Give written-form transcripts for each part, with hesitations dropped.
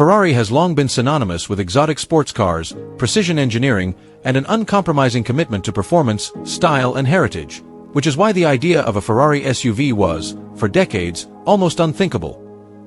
Ferrari has long been synonymous with exotic sports cars, precision engineering, and an uncompromising commitment to performance, style, and heritage, which is why the idea of a Ferrari SUV was, for decades, almost unthinkable.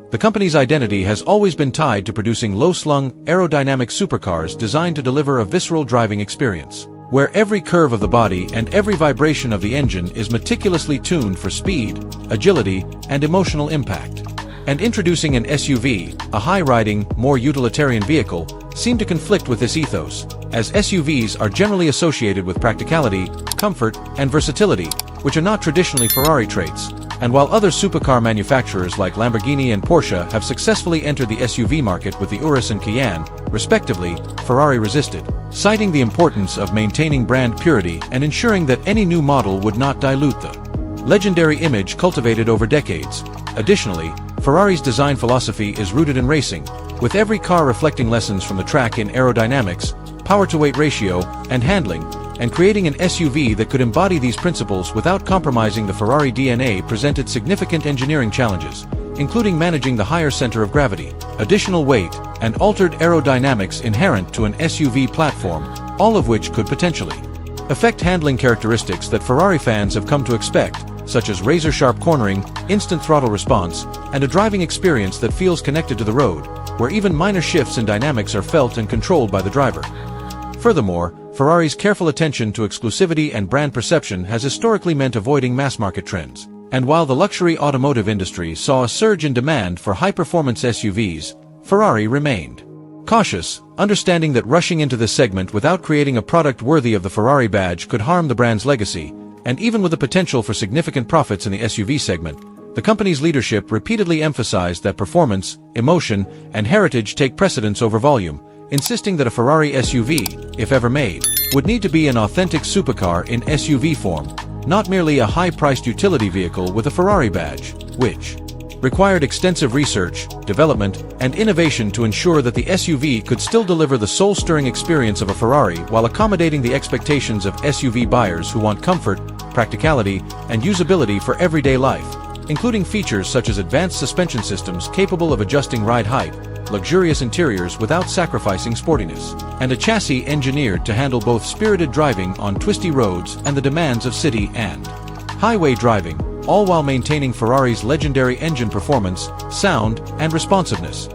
The company's identity has always been tied to producing low-slung, aerodynamic supercars designed to deliver a visceral driving experience, where every curve of the body and every vibration of the engine is meticulously tuned for speed, agility, and emotional impact. And introducing an SUV, a high-riding, more utilitarian vehicle, seemed to conflict with this ethos, as SUVs are generally associated with practicality, comfort, and versatility, which are not traditionally Ferrari traits. And while other supercar manufacturers like Lamborghini and Porsche have successfully entered the SUV market with the Urus and Cayenne, respectively, Ferrari resisted, citing the importance of maintaining brand purity and ensuring that any new model would not dilute the legendary image cultivated over decades. Additionally, Ferrari's design philosophy is rooted in racing, with every car reflecting lessons from the track in aerodynamics, power-to-weight ratio, and handling, and creating an SUV that could embody these principles without compromising the Ferrari DNA presented significant engineering challenges, including managing the higher center of gravity, additional weight, and altered aerodynamics inherent to an SUV platform, all of which could potentially affect handling characteristics that Ferrari fans have come to expect, such as razor-sharp cornering, instant throttle response, and a driving experience that feels connected to the road, where even minor shifts in dynamics are felt and controlled by the driver. Furthermore, Ferrari's careful attention to exclusivity and brand perception has historically meant avoiding mass-market trends. And while the luxury automotive industry saw a surge in demand for high-performance SUVs, Ferrari remained cautious, understanding that rushing into this segment without creating a product worthy of the Ferrari badge could harm the brand's legacy. And even with the potential for significant profits in the SUV segment, the company's leadership repeatedly emphasized that performance, emotion, and heritage take precedence over volume, insisting that a Ferrari SUV, if ever made, would need to be an authentic supercar in SUV form, not merely a high-priced utility vehicle with a Ferrari badge, which required extensive research, development, and innovation to ensure that the SUV could still deliver the soul-stirring experience of a Ferrari while accommodating the expectations of SUV buyers who want comfort, practicality, and usability for everyday life, including features such as advanced suspension systems capable of adjusting ride height, luxurious interiors without sacrificing sportiness, and a chassis engineered to handle both spirited driving on twisty roads and the demands of city and highway driving, all while maintaining Ferrari's legendary engine performance, sound, and responsiveness.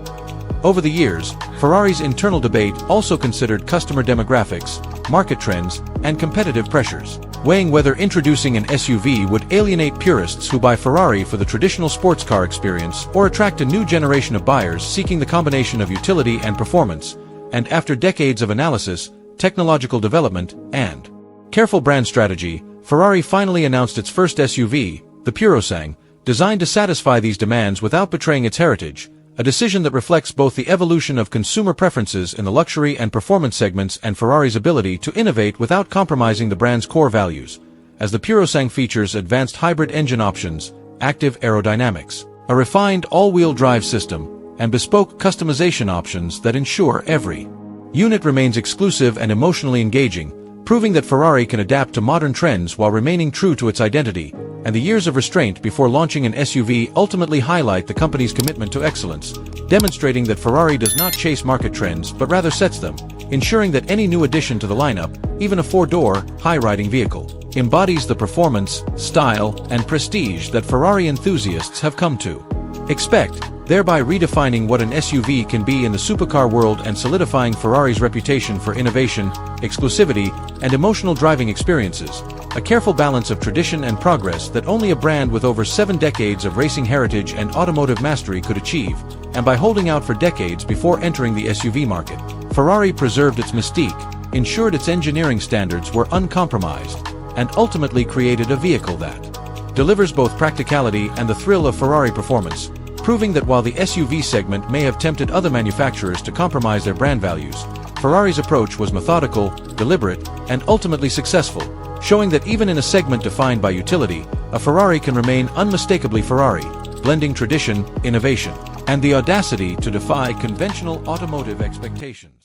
Over the years, Ferrari's internal debate also considered customer demographics, market trends, and competitive pressures, weighing whether introducing an SUV would alienate purists who buy Ferrari for the traditional sports car experience or attract a new generation of buyers seeking the combination of utility and performance. And after decades of analysis, technological development, and careful brand strategy, Ferrari finally announced its first SUV, the Purosangue, designed to satisfy these demands without betraying its heritage, a decision that reflects both the evolution of consumer preferences in the luxury and performance segments and Ferrari's ability to innovate without compromising the brand's core values, as the Purosangue features advanced hybrid engine options, active aerodynamics, a refined all-wheel drive system, and bespoke customization options that ensure every unit remains exclusive and emotionally engaging, proving that Ferrari can adapt to modern trends while remaining true to its identity. And the years of restraint before launching an SUV ultimately highlight the company's commitment to excellence, demonstrating that Ferrari does not chase market trends but rather sets them, ensuring that any new addition to the lineup, even a four-door, high-riding vehicle, embodies the performance, style, and prestige that Ferrari enthusiasts have come to expect, thereby redefining what an SUV can be in the supercar world and solidifying Ferrari's reputation for innovation, exclusivity, and emotional driving experiences, a careful balance of tradition and progress that only a brand with over 7 decades of racing heritage and automotive mastery could achieve. And by holding out for decades before entering the SUV market, Ferrari preserved its mystique, ensured its engineering standards were uncompromised, and ultimately created a vehicle that delivers both practicality and the thrill of Ferrari performance, proving that while the SUV segment may have tempted other manufacturers to compromise their brand values, Ferrari's approach was methodical, deliberate, and ultimately successful, showing that even in a segment defined by utility, a Ferrari can remain unmistakably Ferrari, blending tradition, innovation, and the audacity to defy conventional automotive expectations.